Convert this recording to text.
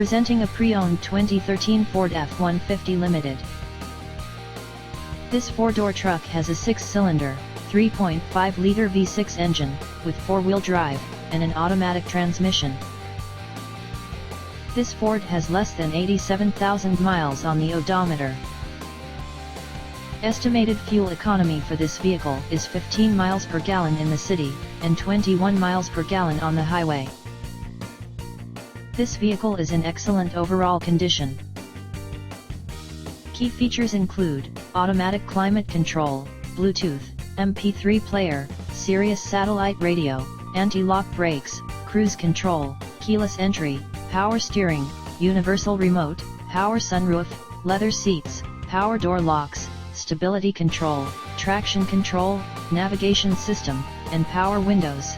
Presenting a pre-owned 2013 Ford F-150 Limited. This four-door truck has a six-cylinder, 3.5-liter V6 engine, with four-wheel drive, and an automatic transmission. This Ford has less than 87,000 miles on the odometer. Estimated fuel economy for this vehicle is 15 miles per gallon in the city, and 21 miles per gallon on the highway. This vehicle is in excellent overall condition. Key features include automatic climate control, Bluetooth, MP3 player, Sirius satellite radio, anti-lock brakes, cruise control, keyless entry, power steering, universal remote, power sunroof, leather seats, power door locks, stability control, traction control, navigation system, and power windows.